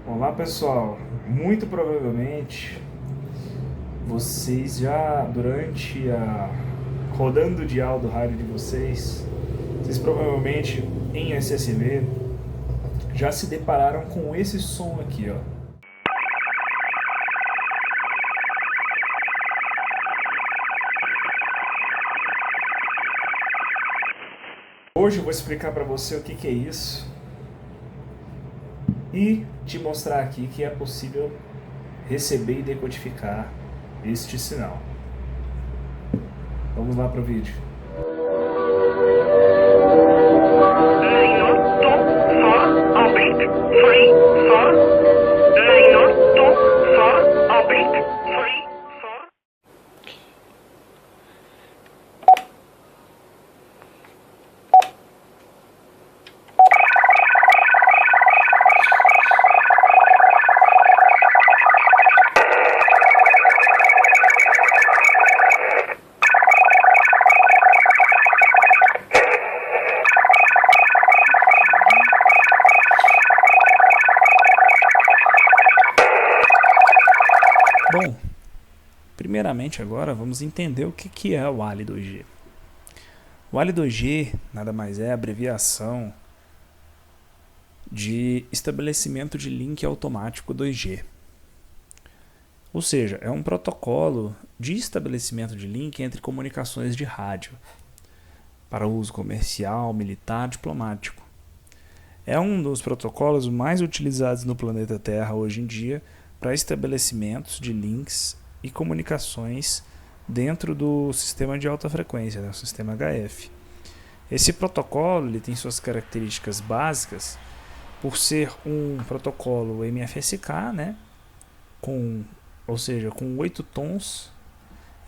Olá pessoal, muito provavelmente vocês já durante a rodando o dial do rádio de vocês provavelmente em SSB já se depararam com esse som aqui, ó. Hoje eu vou explicar para você o que é isso e te mostrar aqui que é possível receber e decodificar este sinal. Vamos lá para o vídeo. Bom, primeiramente agora vamos entender o que é o ALI 2G. O ALI 2G nada mais é a abreviação de estabelecimento de link automático 2G. Ou seja, é um protocolo de estabelecimento de link entre comunicações de rádio para uso comercial, militar, diplomático. É um dos protocolos mais utilizados no planeta Terra hoje em dia para estabelecimentos de links e comunicações dentro do sistema de alta frequência, o sistema HF. Esse protocolo ele tem suas características básicas por ser um protocolo MFSK, né, ou seja, com 8 tons,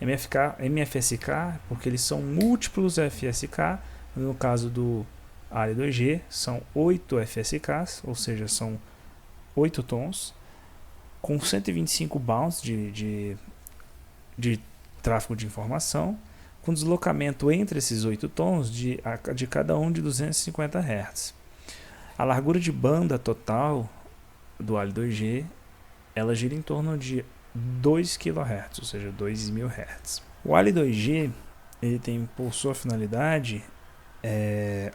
MFSK, porque eles são múltiplos FSK, no caso do ALI 2G são 8 FSKs, ou seja, são 8 tons, com 125 bounds de tráfego de informação, com deslocamento entre esses 8 tons de cada um de 250 Hz. A largura de banda total do ALI 2G ela gira em torno de 2 kHz, ou seja, 2.000 Hz. O ALI 2G ele tem por sua finalidade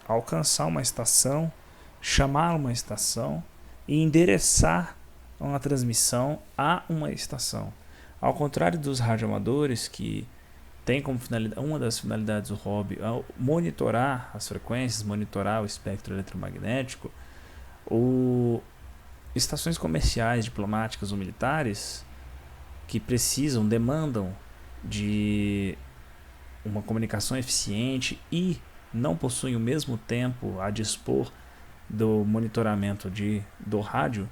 alcançar uma estação, chamar uma estação e endereçar uma transmissão a uma estação. Ao contrário dos radioamadores que tem como finalidade, uma das finalidades do hobby é monitorar as frequências, monitorar o espectro eletromagnético, estações comerciais, diplomáticas ou militares que demandam de uma comunicação eficiente e não possuem o mesmo tempo a dispor do monitoramento do rádio,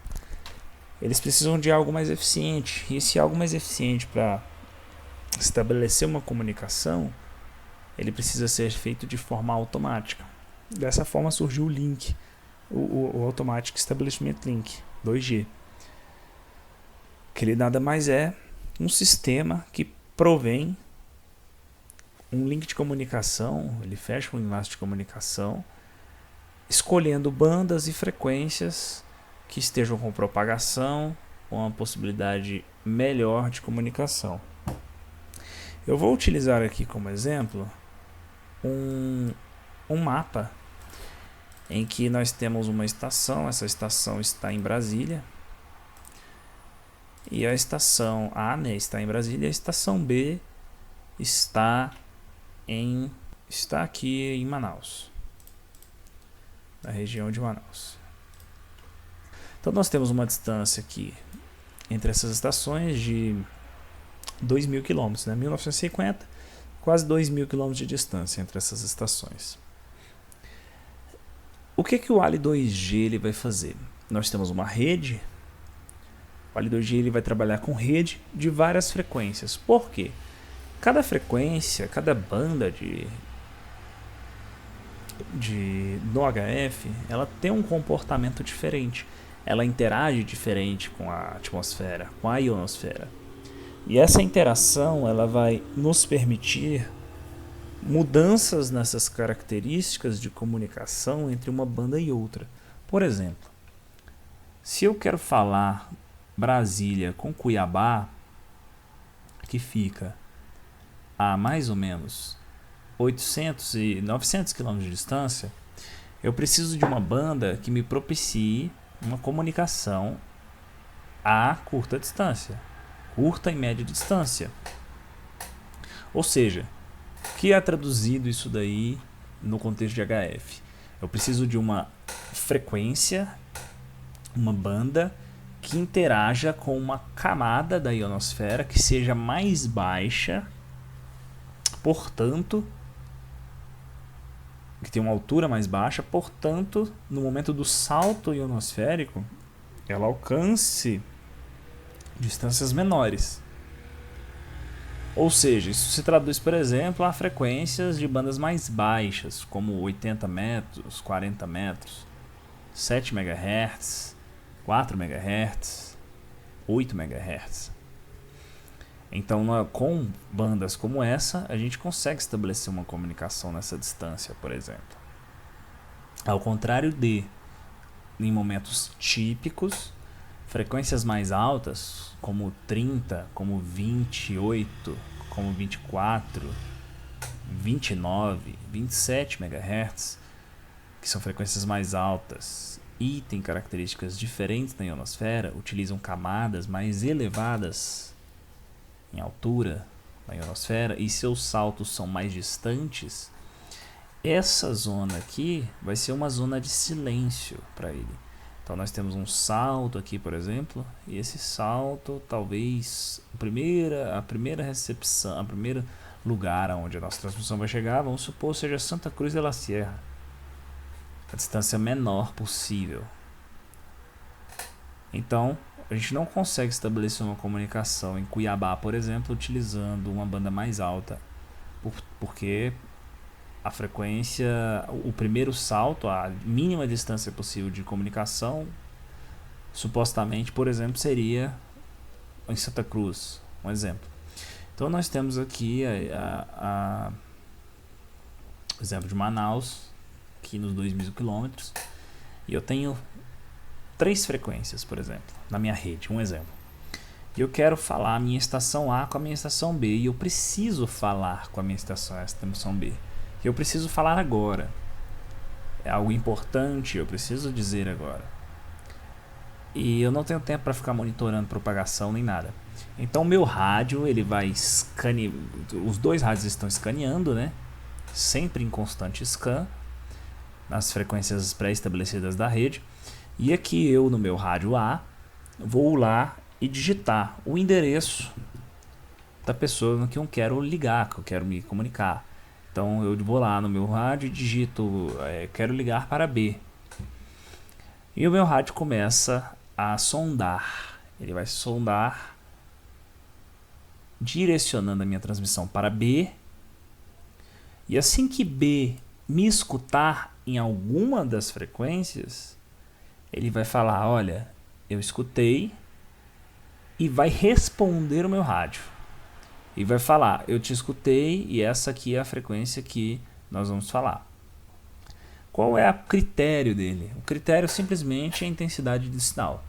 eles precisam de algo mais eficiente. E esse algo mais eficiente para estabelecer uma comunicação, ele precisa ser feito de forma automática. Dessa forma surgiu o link, o Automatic Establishment Link 2G, que ele nada mais é um sistema que provém um link de comunicação, ele fecha um enlace de comunicação, escolhendo bandas e frequências que estejam com propagação, com uma possibilidade melhor de comunicação. Eu vou utilizar aqui como exemplo um mapa em que nós temos uma estação, essa estação está em Brasília, e a estação A, né, está em Brasília, a estação B está aqui em Manaus, na região de Manaus. Então nós temos uma distância aqui entre essas estações de 2.000 km, né? 1950, quase 2.000 km de distância entre essas estações. O que o ALI 2G ele vai fazer? Nós temos uma rede. O ALI 2G ele vai trabalhar com rede de várias frequências. Por quê? Cada frequência, cada banda no HF, ela tem um comportamento diferente. Ela interage diferente com a atmosfera, com a ionosfera. E essa interação ela vai nos permitir mudanças nessas características de comunicação entre uma banda e outra. Por exemplo, Se eu quero falar Brasília com Cuiabá, que fica a mais ou menos 800 e 900 quilômetros de distância, eu preciso de uma banda que me propicie uma comunicação a curta distância, curta e média distância. Ou seja, o que é traduzido isso daí no contexto de HF? Eu preciso de uma frequência, uma banda que interaja com uma camada da ionosfera que seja mais baixa, portanto, que tem uma altura mais baixa, portanto, no momento do salto ionosférico, ela alcance distâncias menores. Ou seja, isso se traduz, por exemplo, a frequências de bandas mais baixas, como 80 metros, 40 metros, 7 MHz, 4 MHz, 8 MHz. Então, com bandas como essa, a gente consegue estabelecer uma comunicação nessa distância, por exemplo. Ao contrário de, em momentos típicos, frequências mais altas, como 30, como 28, como 24, 29, 27 MHz, que são frequências mais altas e têm características diferentes na ionosfera, utilizam camadas mais elevadas em altura na ionosfera e seus saltos são mais distantes, essa zona aqui vai ser uma zona de silêncio para ele. Então nós temos um salto aqui, por exemplo, e esse salto talvez a primeira recepção, o primeiro lugar onde a nossa transmissão vai chegar, vamos supor, seja Santa Cruz de la Sierra, a distância menor possível. Então a gente não consegue estabelecer uma comunicação em Cuiabá, por exemplo, utilizando uma banda mais alta, porque a frequência, o primeiro salto, a mínima distância possível de comunicação, supostamente, por exemplo, seria em Santa Cruz, um exemplo. Então nós temos aqui o exemplo de Manaus, aqui nos 2.000 quilômetros, e eu tenho 3 frequências, por exemplo, na minha rede, um exemplo. E eu quero falar a minha estação A com a minha estação B, e eu preciso falar com a minha estação A e a estação B. Eu preciso falar agora. É algo importante, eu preciso dizer agora. E eu não tenho tempo para ficar monitorando propagação nem nada. Então o meu rádio, ele vai escanear, os dois rádios estão escaneando, né? Sempre em constante scan, nas frequências pré-estabelecidas da rede. E aqui eu, no meu rádio A, vou lá e digitar o endereço da pessoa que eu quero ligar, que eu quero me comunicar. Então eu vou lá no meu rádio e digito, quero ligar para B. E o meu rádio começa a sondar. Ele vai sondar, direcionando a minha transmissão para B. E assim que B me escutar em alguma das frequências, ele vai falar, olha, eu escutei, e vai responder o meu rádio. E vai falar, eu te escutei e essa aqui é a frequência que nós vamos falar. Qual é o critério dele? O critério simplesmente é a intensidade do sinal.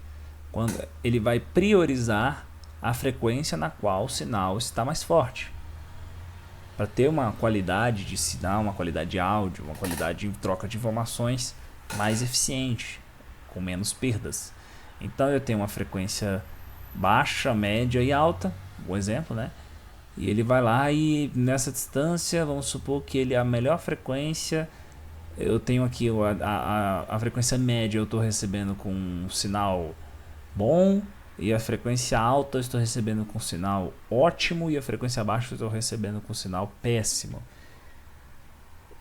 Quando ele vai priorizar a frequência na qual o sinal está mais forte. Para ter uma qualidade de sinal, uma qualidade de áudio, uma qualidade de troca de informações mais eficiente, com menos perdas. Então eu tenho uma frequência baixa, média e alta, um exemplo, né? E ele vai lá e nessa distância, vamos supor que a melhor frequência, eu tenho aqui a frequência média, eu estou recebendo com um sinal bom, e a frequência alta eu estou recebendo com um sinal ótimo, e a frequência baixa eu estou recebendo com um sinal péssimo.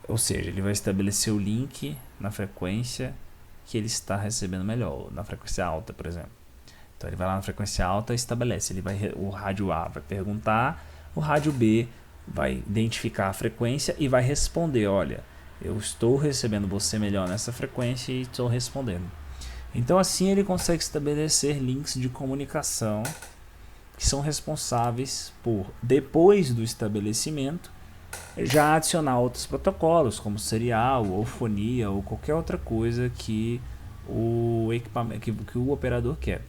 Ou seja, ele vai estabelecer o link na frequência que ele está recebendo melhor, na frequência alta, por exemplo. Então ele vai lá na frequência alta e estabelece. O rádio A vai perguntar, o rádio B vai identificar a frequência e vai responder, olha, eu estou recebendo você melhor nessa frequência e estou respondendo. Então assim ele consegue estabelecer links de comunicação que são responsáveis por, depois do estabelecimento, já adicionar outros protocolos, como serial, ou fonia, ou qualquer outra coisa que o equipamento que o operador quer.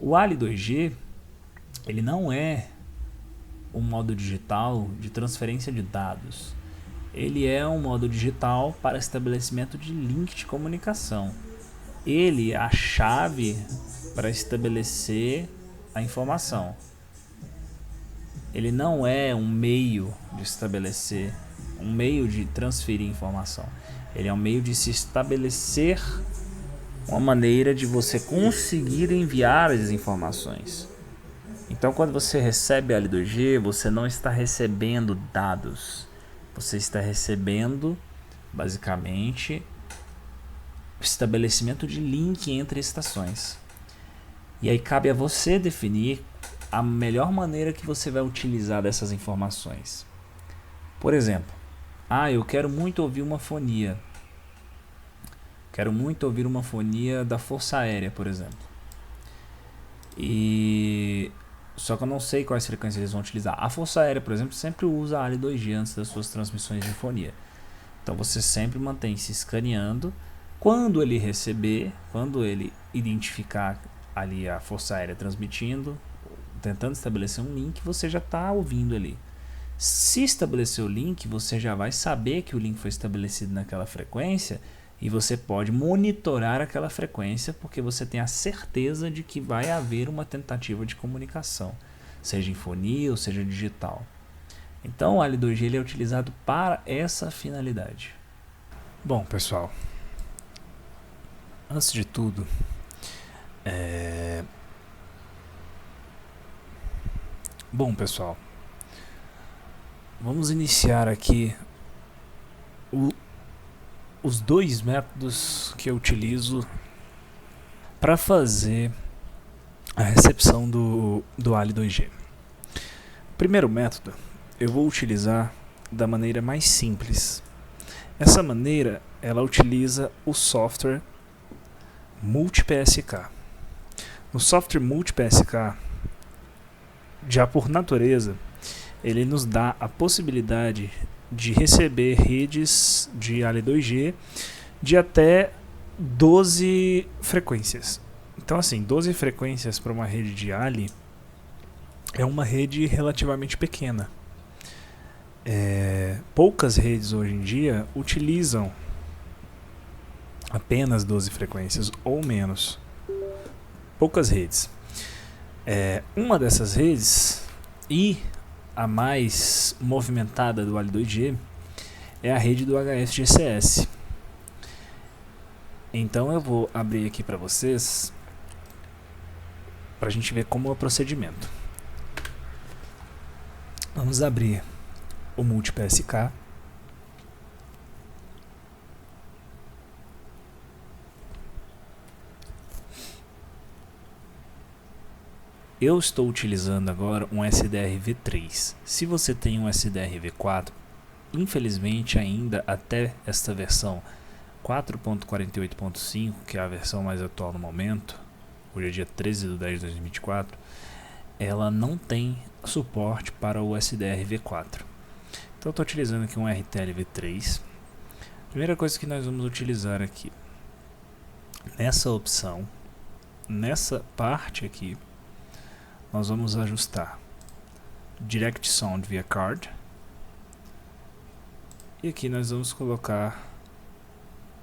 O ALI 2G ele não é um modo digital de transferência de dados. Ele é um modo digital para estabelecimento de link de comunicação. Ele é a chave para estabelecer a informação. Ele não é um meio de estabelecer, um meio de transferir informação. Ele é um meio de se estabelecer uma maneira de você conseguir enviar as informações. Então, quando você recebe a L2G, você não está recebendo dados. Você está recebendo, basicamente, o estabelecimento de link entre estações. E aí cabe a você definir a melhor maneira que você vai utilizar dessas informações. Por exemplo, eu quero muito ouvir uma fonia. Quero muito ouvir uma fonia da Força Aérea, por exemplo. Só que eu não sei quais frequências eles vão utilizar. A Força Aérea, por exemplo, sempre usa a ALI 2G antes das suas transmissões de fonia. Então você sempre mantém se escaneando. Quando ele receber, quando ele identificar ali a Força Aérea transmitindo, tentando estabelecer um link, você já está ouvindo ali. Se estabelecer o link, você já vai saber que o link foi estabelecido naquela frequência e você pode monitorar aquela frequência porque você tem a certeza de que vai haver uma tentativa de comunicação, seja em fonia ou seja digital. Então o ALI 2G ele é utilizado para essa finalidade. Bom, pessoal, antes de tudo, vamos iniciar aqui os dois métodos que eu utilizo para fazer a recepção do ALI 2G. O primeiro método eu vou utilizar da maneira mais simples. Essa maneira ela utiliza o software MultiPSK. O software MultiPSK, já por natureza, ele nos dá a possibilidade de receber redes de ALI 2G de até 12 frequências. Então, assim, 12 frequências para uma rede de ALI é uma rede relativamente pequena. Poucas redes hoje em dia utilizam apenas 12 frequências ou menos. Poucas redes. Uma dessas redes e a mais movimentada do ALI 2G é a rede do HFGCS. Então eu vou abrir aqui para vocês para a gente ver como é o procedimento. Vamos abrir o MultiPSK. Eu estou utilizando agora um SDR V3. Se você tem um SDR V4, infelizmente ainda até esta versão 4.48.5, que é a versão mais atual no momento, hoje é dia 13 de 10 de 2024, ela não tem suporte para o SDR V4. Então eu estou utilizando aqui um RTL V3. Primeira coisa que nós vamos utilizar aqui, nessa opção, nessa parte aqui, nós vamos ajustar Direct Sound via Card. E aqui nós vamos colocar,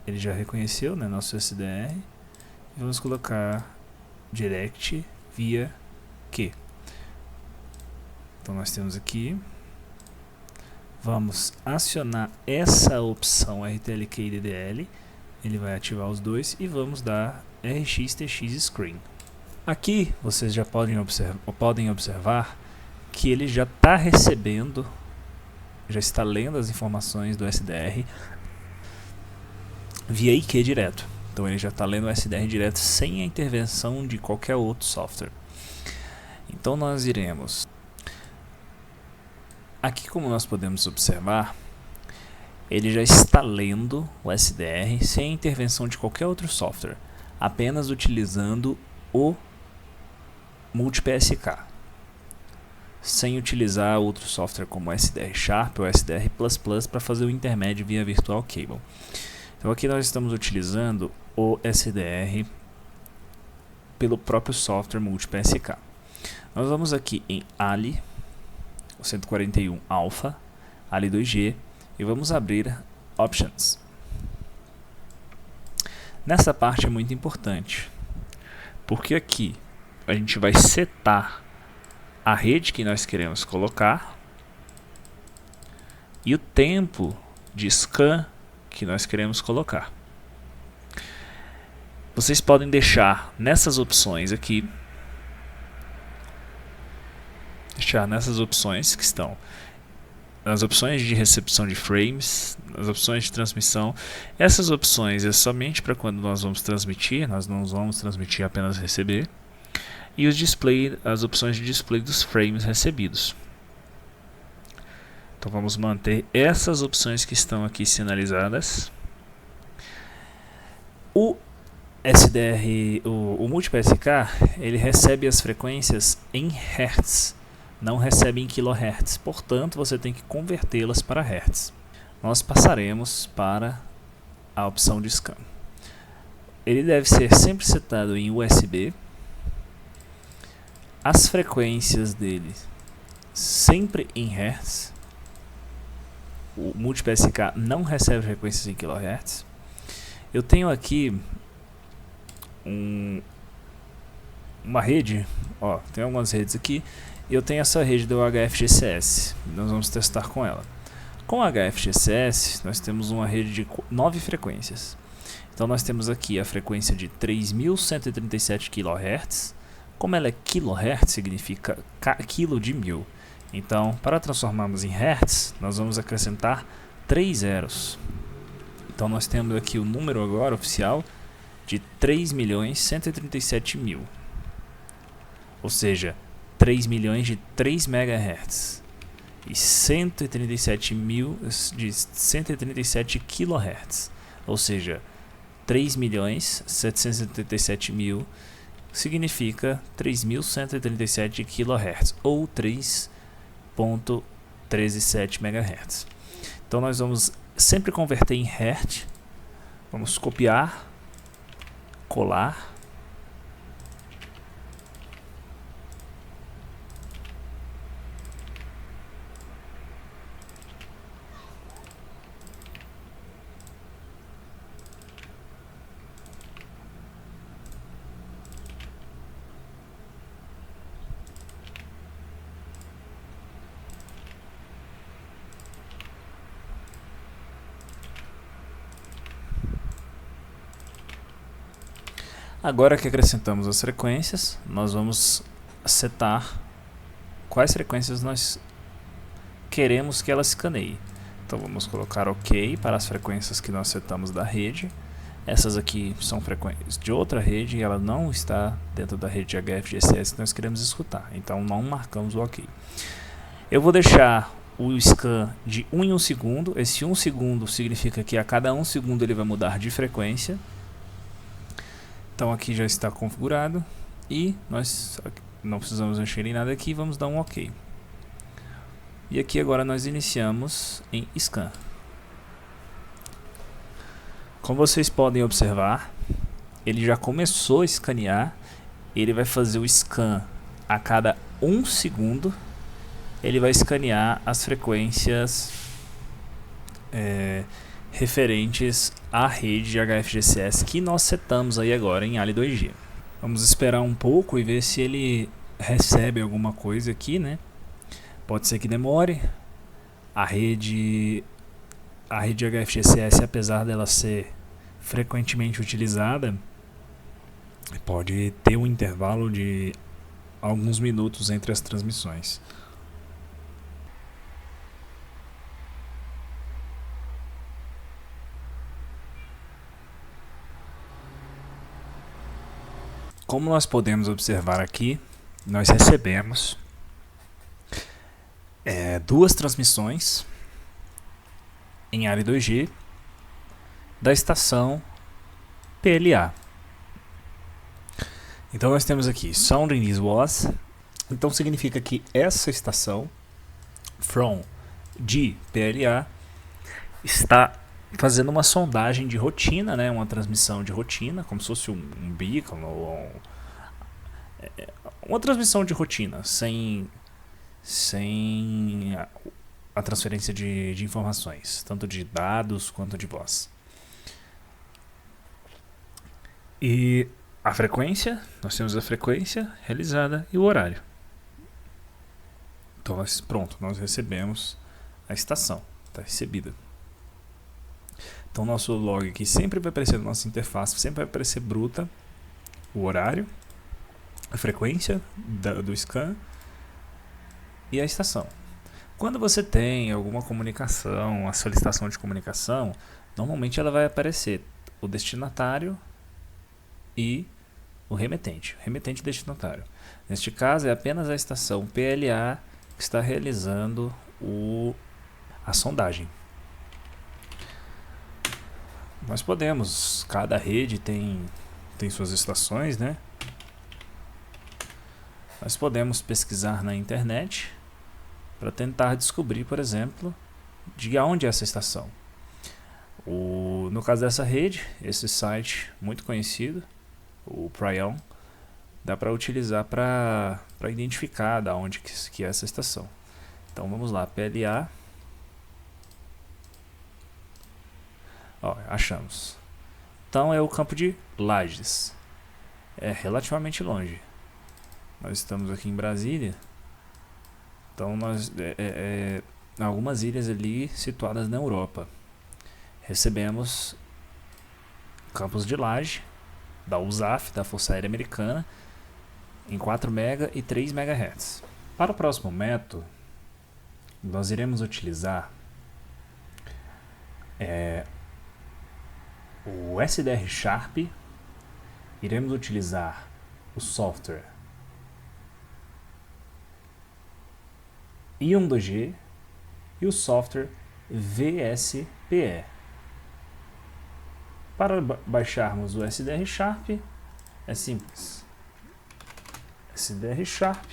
ele já reconheceu, né, nosso SDR. E vamos colocar Direct via Q. Então nós temos aqui, vamos acionar essa opção RTLQ e DDL. Ele vai ativar os dois e vamos dar RX-TX Screen. Aqui vocês já podem observar que ele já está recebendo, já está lendo as informações do SDR via IQ direto. Então ele já está lendo o SDR direto sem a intervenção de qualquer outro software. Então nós iremos... Aqui, como nós podemos observar, ele já está lendo o SDR sem a intervenção de qualquer outro software, apenas utilizando o MultiPSK, sem utilizar outro software como SDR Sharp ou SDR++ para fazer o intermédio via Virtual Cable. Então aqui nós estamos utilizando o SDR pelo próprio software MultiPSK. Nós vamos aqui em Ali, o 141 Alpha, Ali 2G, e vamos abrir Options. Nessa parte é muito importante, porque aqui a gente vai setar a rede que nós queremos colocar e o tempo de scan que nós queremos colocar. Vocês podem deixar nessas opções aqui, nessas opções que estão nas opções de recepção de frames, nas opções de transmissão. Essas opções é somente para quando nós vamos transmitir, nós não vamos transmitir apenas receber. E os display, as opções de display dos frames recebidos. Então vamos manter essas opções que estão aqui sinalizadas. O SDR, o MultiPSK, ele recebe as frequências em Hz, não recebe em kHz, portanto você tem que convertê-las para Hz. Nós passaremos para a opção de scan. Ele deve ser sempre setado em USB. As frequências dele sempre em Hz. O MultiPSK não recebe frequências em kHz. Eu tenho aqui uma rede, tem algumas redes aqui. Eu tenho essa rede do HFGCS. Nós vamos testar com ela. Com o HFGCS, nós temos uma rede de 9 frequências. Então nós temos aqui a frequência de 3.137 kHz. Como ela é kHz, significa quilo de 1000. Então, para transformarmos em Hertz, nós vamos acrescentar 3 zeros. Então nós temos aqui o número agora oficial de 3.137.000. Ou seja, 3 milhões de 3 MHz. E 137.000 de 137 kHz. Ou seja, 3.777.000 significa 3.137 kHz ou 3.137 MHz. Então nós vamos sempre converter em Hertz. Vamos copiar, colar. Agora que acrescentamos as frequências, nós vamos setar quais frequências nós queremos que ela escaneie. Então vamos colocar OK para as frequências que nós setamos da rede. Essas aqui são frequências de outra rede e ela não está dentro da rede de HFGCS que nós queremos escutar. Então não marcamos o OK. Eu vou deixar o scan de 1 em 1 segundo. Esse 1 segundo significa que a cada 1 segundo ele vai mudar de frequência. Então aqui já está configurado e nós não precisamos mexer em nada aqui, vamos dar um OK. E aqui agora nós iniciamos em scan. Como vocês podem observar, ele já começou a escanear. Ele vai fazer o scan a cada 1 segundo. Ele vai escanear as frequências referentes à rede de HFGCS que nós setamos aí agora em Ali 2G. Vamos esperar um pouco e ver se ele recebe alguma coisa aqui, né? Pode ser que demore. A rede HFGCS, apesar dela ser frequentemente utilizada, pode ter um intervalo de alguns minutos entre as transmissões. Como nós podemos observar aqui, nós recebemos 2 transmissões em área 2G da estação PLA. Então nós temos aqui Sounding is was. Então significa que essa estação from de PLA está fazendo uma sondagem de rotina, né, uma transmissão de rotina, como se fosse um beacon ou uma transmissão de rotina, sem a transferência de informações, tanto de dados quanto de voz. E a frequência, nós temos a frequência realizada e o horário. Então, pronto, nós recebemos a estação, está recebida. Então, nosso log aqui sempre vai aparecer na nossa interface, sempre vai aparecer bruta o horário, a frequência do scan e a estação. Quando você tem alguma comunicação, uma solicitação de comunicação, normalmente ela vai aparecer o destinatário e o remetente e destinatário. Neste caso é apenas a estação PLA que está realizando a sondagem. Nós podemos, cada rede tem suas estações, né? Nós podemos pesquisar na internet para tentar descobrir, por exemplo, de onde é essa estação. No caso dessa rede, esse site muito conhecido, o Prion, dá para utilizar para identificar da onde que é essa estação. Então vamos lá, PLA. Ó, achamos. Então é o campo de Lages. É relativamente longe. Nós estamos aqui em Brasília. Então nós algumas ilhas ali situadas na Europa. Recebemos campos de Laje da USAF, da Força Aérea Americana, em 4 MB e 3 MHz. Para o próximo método, nós iremos utilizar o SDR Sharp, iremos utilizar o software Ion 2G e o software VSPE. Para baixarmos o SDR Sharp, é simples. SDR Sharp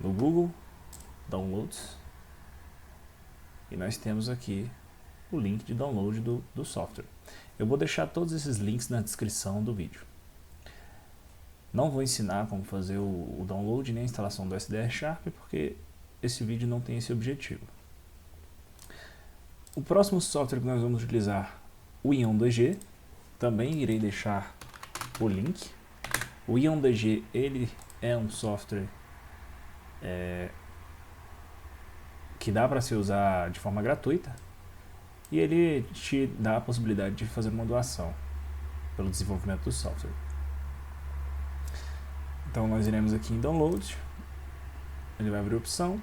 no Google Downloads e nós temos aqui o link de download do software. Eu vou deixar todos esses links na descrição do vídeo. Não vou ensinar como fazer o download nem a instalação do SDR Sharp, porque esse vídeo não tem esse objetivo. O próximo software que nós vamos utilizar, o Ion 2G, também irei deixar o link. O Ion 2G ele é um software que dá para se usar de forma gratuita e ele te dá a possibilidade de fazer uma doação pelo desenvolvimento do software. Então nós iremos aqui em Download, ele vai abrir a opção,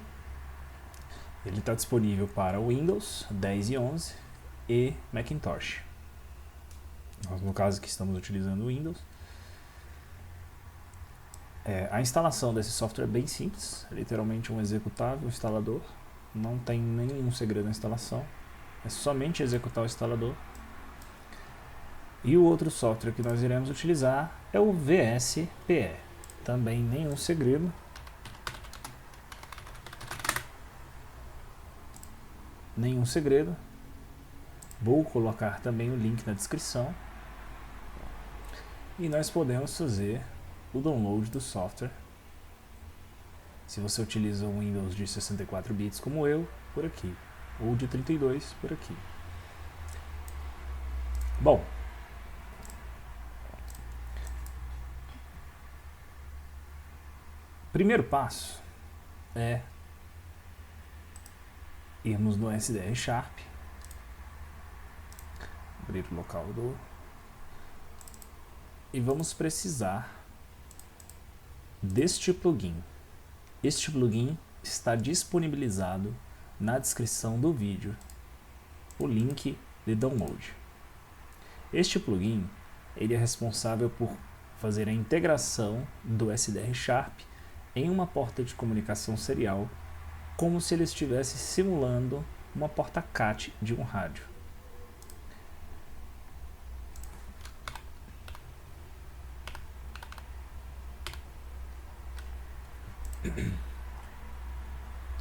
ele está disponível para Windows 10 e 11 e Macintosh. Nós, no caso que estamos utilizando o Windows. A instalação desse software é bem simples, é literalmente um executável, um instalador, não tem nenhum segredo na instalação, é somente executar o instalador. E o outro software que nós iremos utilizar é o VSPE, também nenhum segredo. Vou colocar também o link na descrição e nós podemos fazer o download do software. Se você utiliza um Windows de 64 bits como eu, por aqui, ou de 32 por aqui. Bom, primeiro passo é irmos no SDR Sharp, abrir o local e vamos precisar deste plugin. Este plugin está disponibilizado na descrição do vídeo, o link de download. Este plugin ele é responsável por fazer a integração do SDR Sharp em uma porta de comunicação serial, como se ele estivesse simulando uma porta CAT de um rádio.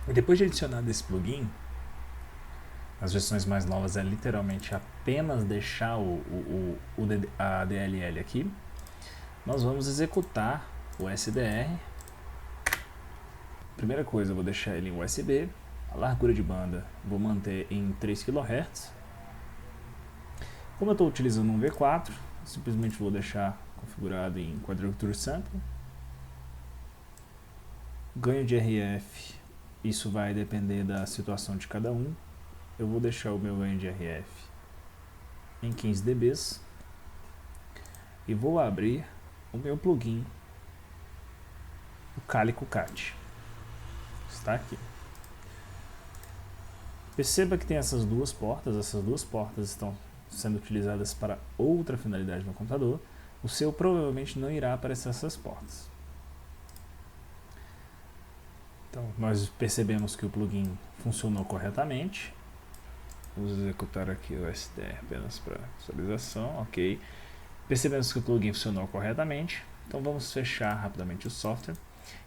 E depois de adicionado esse plugin, As versões mais novas é literalmente apenas deixar a DLL aqui. Nós vamos executar o SDR. Primeira coisa, eu vou deixar ele em USB. A largura de banda vou manter em 3 kHz. Como eu estou utilizando um V4, simplesmente vou deixar configurado em Quadruple Sample. Ganho de RF, isso vai depender da situação de cada um. Eu vou deixar o meu ganho de RF em 15 dB e vou abrir o meu plugin, o Calico Cat. Está aqui. Perceba que tem essas duas portas estão sendo utilizadas para outra finalidade no computador. O seu provavelmente não irá aparecer essas portas. Então, nós percebemos que o plugin funcionou corretamente. Vamos executar aqui o SDR apenas para visualização, ok. Percebemos que o plugin funcionou corretamente. Então vamos fechar rapidamente o software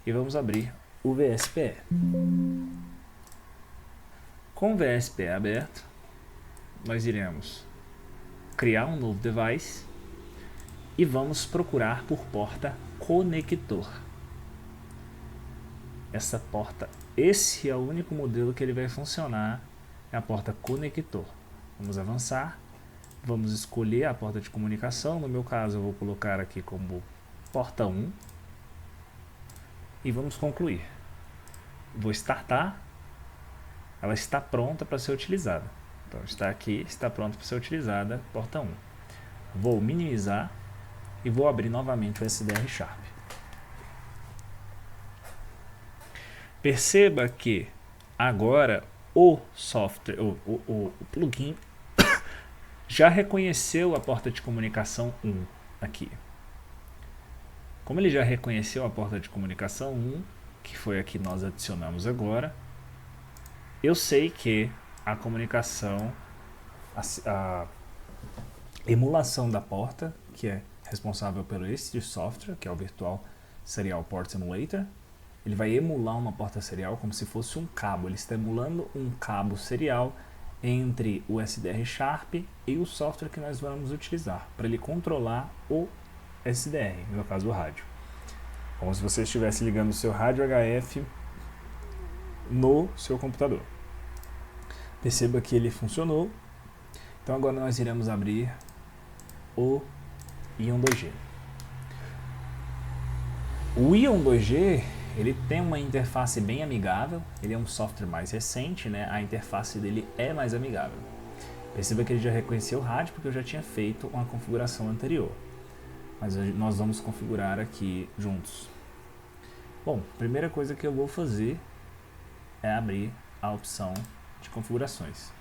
e vamos abrir o VSPE. Com o VSPE aberto, nós iremos criar um novo device e vamos procurar por porta conector. Essa porta, esse é o único modelo que ele vai funcionar, é a porta conector. Vamos avançar, vamos escolher a porta de comunicação, no meu caso eu vou colocar aqui como porta 1 e vamos concluir. Vou startar, ela está pronta para ser utilizada. Então está aqui, está pronta para ser utilizada, porta 1. Vou minimizar e vou abrir novamente o SDR Sharp. Perceba que agora o software, o plugin já reconheceu a porta de comunicação 1 aqui. Como ele já reconheceu a porta de comunicação 1, que foi a que nós adicionamos agora, eu sei que a comunicação, a emulação da porta, que é responsável pelo este software, que é o Virtual Serial Port Emulator, ele vai emular uma porta serial como se fosse um cabo. Ele está emulando um cabo serial entre o SDR Sharp e o software que nós vamos utilizar para ele controlar o SDR, no caso o rádio. Como se você estivesse ligando o seu rádio HF no seu computador. Perceba que ele funcionou. Então agora nós iremos abrir o Ion 2G. O Ion 2G ele tem uma interface bem amigável, ele é um software mais recente, né? A interface dele é mais amigável. Perceba que ele já reconheceu o rádio porque eu já tinha feito uma configuração anterior. Mas nós vamos configurar aqui juntos. Bom, a primeira coisa que eu vou fazer é abrir a opção de configurações.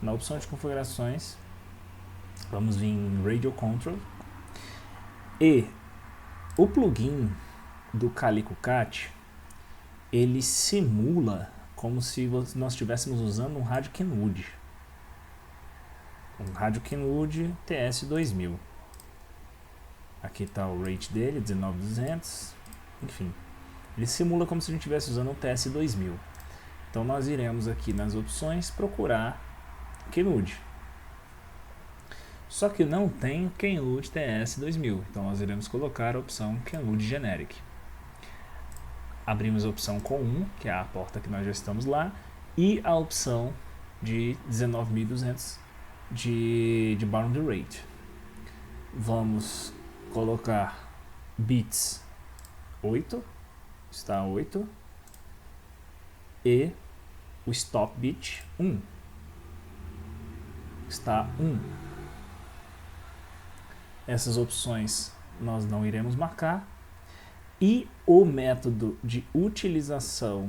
Na opção de configurações, vamos vir em Radio Control e o plugin do Calico Cat, ele simula como se nós estivéssemos usando um rádio Kenwood. Um rádio Kenwood TS2000. Aqui está o rate dele, 19200. Enfim, ele simula como se a gente estivesse usando um TS2000. Então nós iremos aqui nas opções procurar Kenwood. Só que não tem Kenwood TS2000. Então nós iremos colocar a opção Kenwood Generic. Abrimos a opção com 1, que é a porta que nós já estamos lá, e a opção de 19.200 de boundary rate. Vamos colocar bits 8, está 8, e o stop bit 1, está 1. Essas opções nós não iremos marcar. E o método de utilização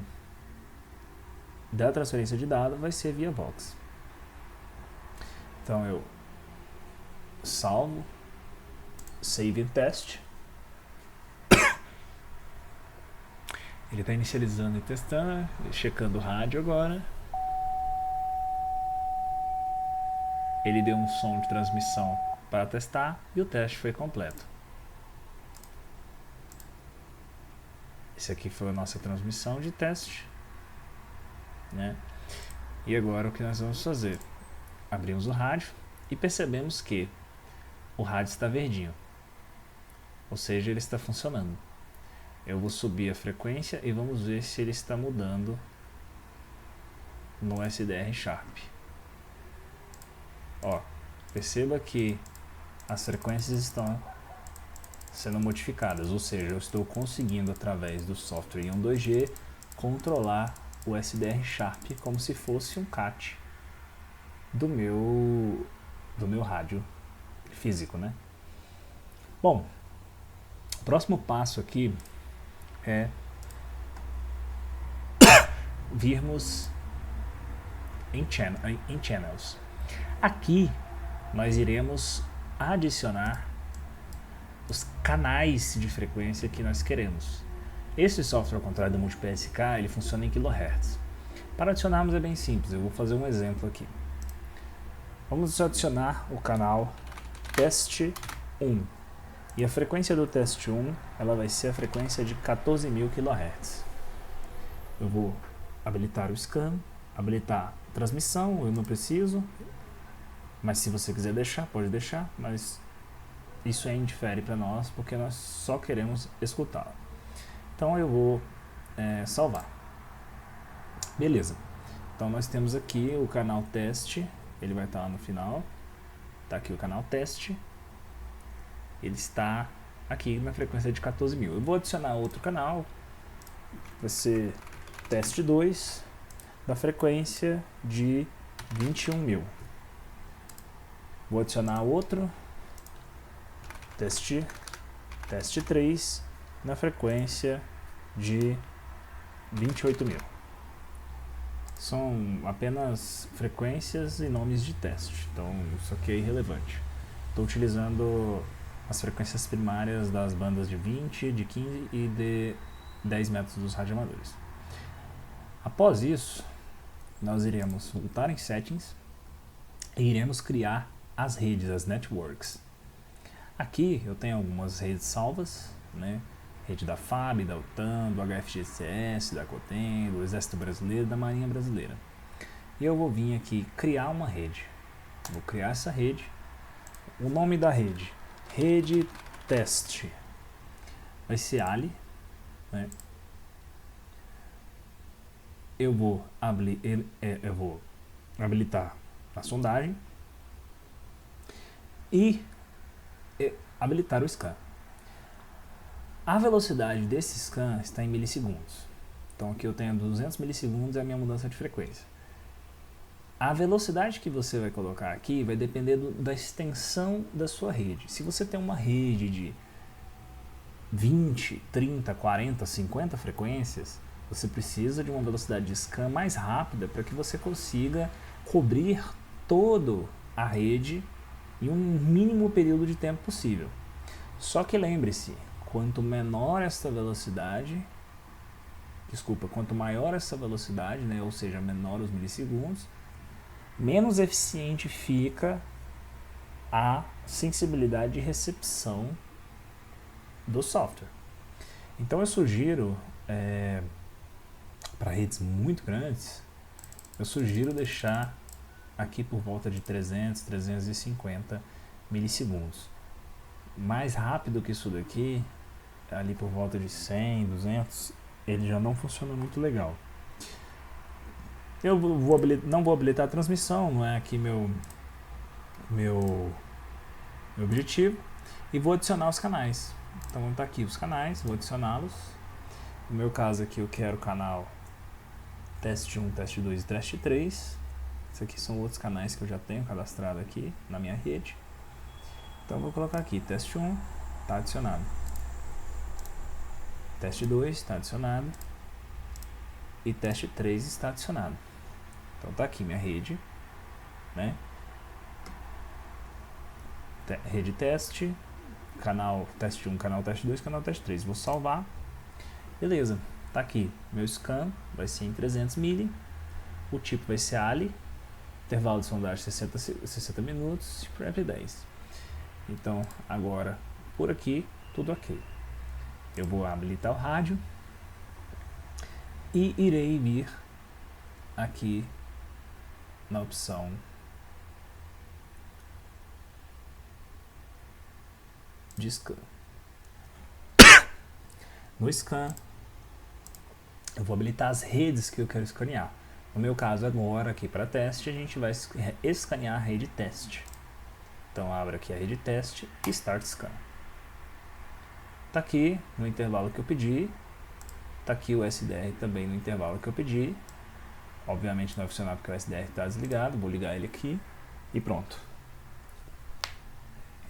da transferência de dados vai ser via Vox. Então eu salvo, save and test. Ele está inicializando e testando, checando o rádio agora. Ele deu um som de transmissão para testar e o teste foi completo. Esse aqui foi a nossa transmissão de teste, né? E agora o que nós vamos fazer? Abrimos o rádio e percebemos que o rádio está verdinho, ou seja, ele está funcionando. Eu vou subir a frequência e vamos ver se ele está mudando no SDR Sharp. Ó, perceba que as frequências estão sendo modificadas, ou seja, eu estou conseguindo através do software Ion 2G controlar o SDR Sharp como se fosse um CAT do meu rádio físico, né? Bom, o próximo passo aqui é virmos em channels. Aqui nós iremos adicionar os canais de frequência que nós queremos. Esse software, ao contrário do MultiPSK, ele funciona em kHz. Para adicionarmos é bem simples, eu vou fazer um exemplo aqui. Vamos adicionar o canal teste 1. E a frequência do teste 1 ela vai ser a frequência de 14.000 kHz. Eu vou habilitar o scan, habilitar a transmissão, eu não preciso, mas se você quiser deixar, pode deixar, mas isso é indifere para nós, porque nós só queremos escutá-la. Então eu vou salvar. Beleza. Então nós temos aqui o canal teste, ele vai estar lá no final. Está aqui o canal teste. Ele está aqui na frequência de 14.000. Eu vou adicionar outro canal, vai ser teste 2, da frequência de 21.000. Vou adicionar outro, teste 3, na frequência de 28.000. São apenas frequências e nomes de teste, então isso aqui é irrelevante. Estou utilizando as frequências primárias das bandas de 20, de 15 e de 10 metros dos radioamadores. Após isso, nós iremos voltar em Settings e iremos criar as redes, as networks. Aqui eu tenho algumas redes salvas, né? Rede da FAB, da OTAN, do HFGCS, da COTEM, do Exército Brasileiro, da Marinha Brasileira. E eu vou vir aqui criar uma rede. Vou criar essa rede. O nome da rede, rede teste, vai ser Ali, né? Eu vou habilitar a sondagem e habilitar o scan. A velocidade desse scan está em milissegundos. Então aqui eu tenho 200 milissegundos é a minha mudança de frequência. A velocidade que você vai colocar aqui vai depender da extensão da sua rede. Se você tem uma rede de 20, 30, 40, 50 frequências, você precisa de uma velocidade de scan mais rápida para que você consiga cobrir toda a rede em um mínimo período de tempo possível. Só que lembre-se, quanto maior essa velocidade, quanto maior essa velocidade, né, ou seja, menor os milissegundos, menos eficiente fica a sensibilidade de recepção do software. Então eu sugiro, para redes muito grandes, eu sugiro deixar aqui por volta de 300, 350 milissegundos. Mais rápido que isso daqui, ali por volta de 100, 200, ele já não funciona muito legal. Eu não vou habilitar a transmissão, não é aqui meu objetivo, e vou adicionar os canais. Então vão estar aqui os canais, vou adicioná-los. No meu caso aqui eu quero o canal teste 1, teste 2 e teste 3. Esses aqui são outros canais que eu já tenho cadastrado aqui na minha rede. Então eu vou colocar aqui teste 1, está adicionado. Teste 2 está adicionado. E teste 3 está adicionado. Então está aqui minha rede, né? Rede teste, canal teste 1, canal teste 2, canal teste 3. Vou salvar. Beleza, tá aqui. Meu scan vai ser em 300 mili. O tipo vai ser Ali. Intervalo de sondagem 60 minutos. Prep 10. Então agora por aqui tudo ok. Eu vou habilitar o rádio e irei vir aqui na opção de scan. No scan, eu vou habilitar as redes que eu quero escanear. No meu caso agora, aqui para teste, a gente vai escanear a rede teste. Então abro aqui a rede teste e Start Scan. Está aqui no intervalo que eu pedi. Está aqui o SDR também no intervalo que eu pedi. Obviamente não vai funcionar porque o SDR está desligado. Vou ligar ele aqui e pronto.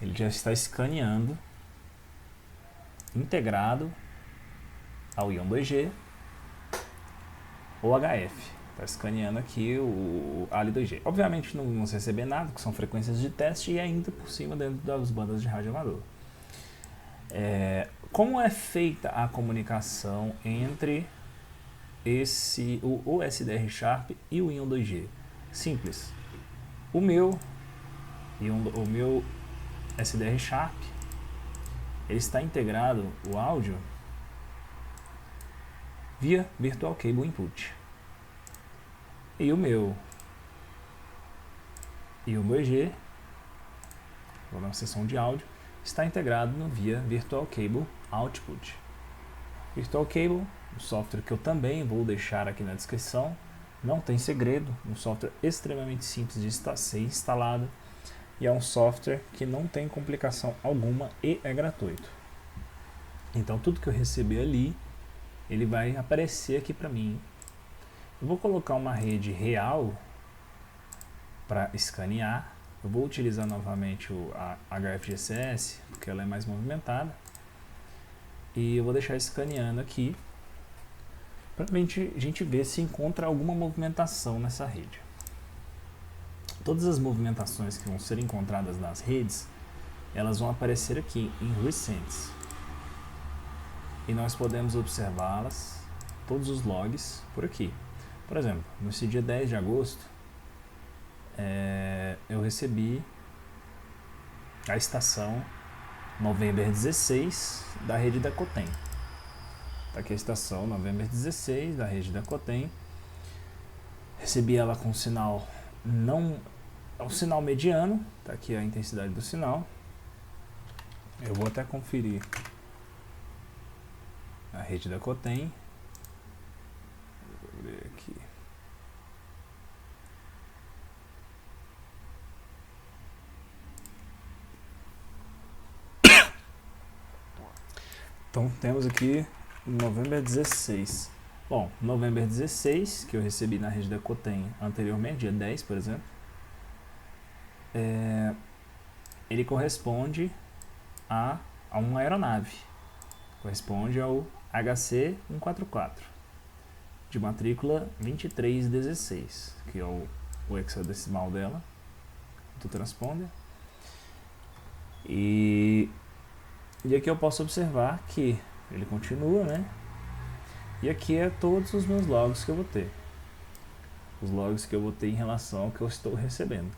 Ele já está escaneando, integrado ao Ion 2G ou HF. Está escaneando aqui o Ali 2G. Obviamente não vamos receber nada, que são frequências de teste e ainda por cima dentro das bandas de rádio amador. Como é feita a comunicação entre o SDR Sharp e o Ion 2G? Simples. O meu SDR Sharp, ele está integrado o áudio via Virtual Cable Input. E o meu Ion 2G, vou dar uma seção de áudio, está integrado via Virtual Cable Output. Virtual Cable, um software que eu também vou deixar aqui na descrição, não tem segredo, um software extremamente simples de ser instalado e é um software que não tem complicação alguma e é gratuito. Então tudo que eu receber ali, ele vai aparecer aqui para mim. Eu vou colocar uma rede real para escanear. Eu vou utilizar novamente a HFGCS, porque ela é mais movimentada. E eu vou deixar escaneando aqui, para a gente ver se encontra alguma movimentação nessa rede. Todas as movimentações que vão ser encontradas nas redes, elas vão aparecer aqui em Recents. E nós podemos observá-las, todos os logs, por aqui. Por exemplo, nesse dia 10 de agosto, eu recebi a estação November 16 da rede da Cotem. Está aqui a estação November 16 da rede da Cotem. Recebi ela com sinal um sinal mediano. Está aqui a intensidade do sinal. Eu vou até conferir a rede da Cotem. Vou ver aqui. Então temos aqui November 16. Bom, November 16, que eu recebi na rede da Cotem anteriormente, dia 10, por exemplo, ele corresponde a uma aeronave. Corresponde ao HC-144, de matrícula 2316, que é o hexadecimal dela, do transponder. E aqui eu posso observar que ele continua, né? E aqui é todos os meus logs que eu vou ter. Os logs que eu vou ter em relação ao que eu estou recebendo.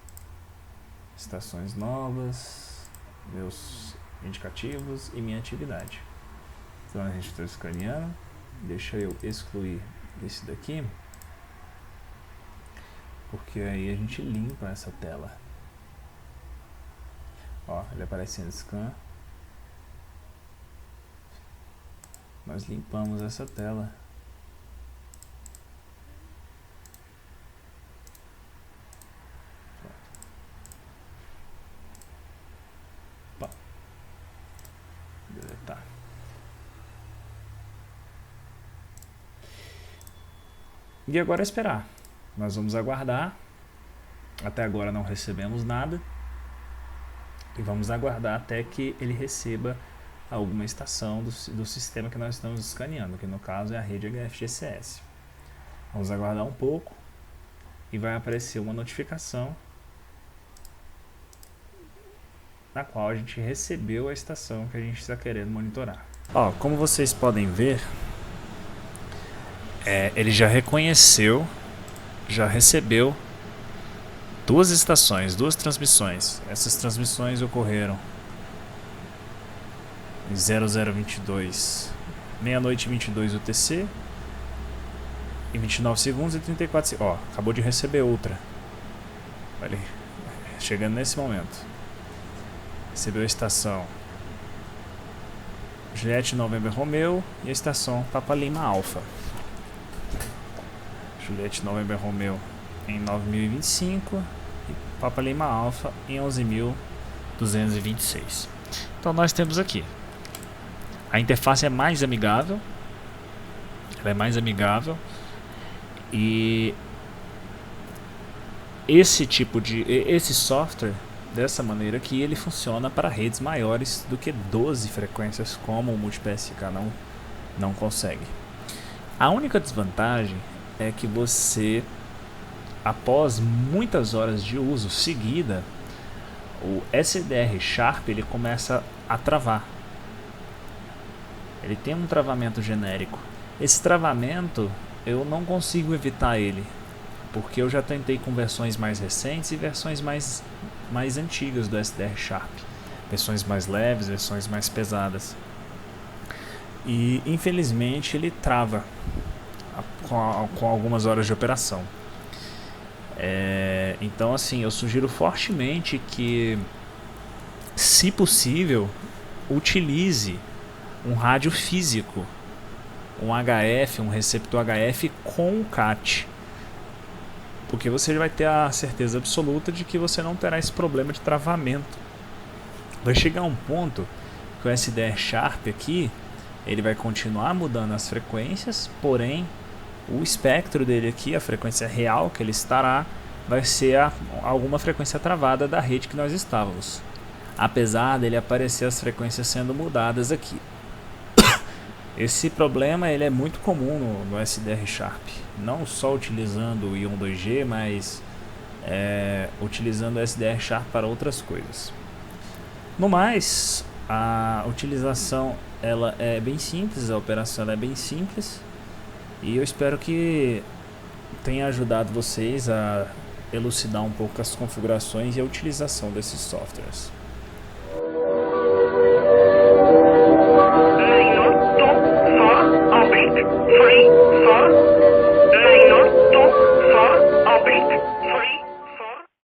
Estações novas, meus indicativos e minha atividade. Então a gente está escaneando. Deixa eu excluir esse daqui, porque aí a gente limpa essa tela. Ó, ele aparecendo scan. Nós limpamos essa tela. Opa. Deletar. E agora é esperar. Nós vamos aguardar. Até agora não recebemos nada. E vamos aguardar até que ele receba alguma estação do sistema que nós estamos escaneando, que no caso é a rede HFGCS. Vamos aguardar um pouco e vai aparecer uma notificação na qual a gente recebeu a estação que a gente está querendo monitorar. Ó, como vocês podem ver, ele já reconheceu, já recebeu duas estações, duas transmissões. Essas transmissões ocorreram em 0022, meia-noite 22 UTC, em 29 segundos e 34 segundos. Ó, acabou de receber outra. Olha, chegando nesse momento. Recebeu a estação Juliette November Romeo e a estação Papa Lima Alpha. Juliette November Romeo em 9.025 e Papa Lima Alpha em 11.226. Então nós temos aqui. A interface é mais amigável. Ela é mais amigável. E esse software, dessa maneira aqui, ele funciona para redes maiores do que 12 frequências, como o MultiPSK não consegue. A única desvantagem é que você, após muitas horas de uso seguida, o SDR Sharp ele começa a travar. Ele tem um travamento genérico. Esse travamento eu não consigo evitar ele, porque eu já tentei com versões mais recentes e versões mais antigas do SDR Sharp. Versões mais leves, versões mais pesadas. E infelizmente ele trava com algumas horas de operação. Então assim, eu sugiro fortemente que, se possível, utilize um rádio físico, um HF, um receptor HF com CAT, porque você vai ter a certeza absoluta de que você não terá esse problema de travamento. Vai chegar um ponto que o SDR Sharp aqui, ele vai continuar mudando as frequências, porém o espectro dele aqui, a frequência real que ele estará, vai ser alguma frequência travada da rede que nós estávamos, apesar dele aparecer as frequências sendo mudadas aqui. Esse problema ele é muito comum no SDR Sharp, não só utilizando o Ion 2G, mas utilizando o SDR Sharp para outras coisas. No mais, a utilização ela é bem simples, a operação ela é bem simples, e eu espero que tenha ajudado vocês a elucidar um pouco as configurações e a utilização desses softwares. Free,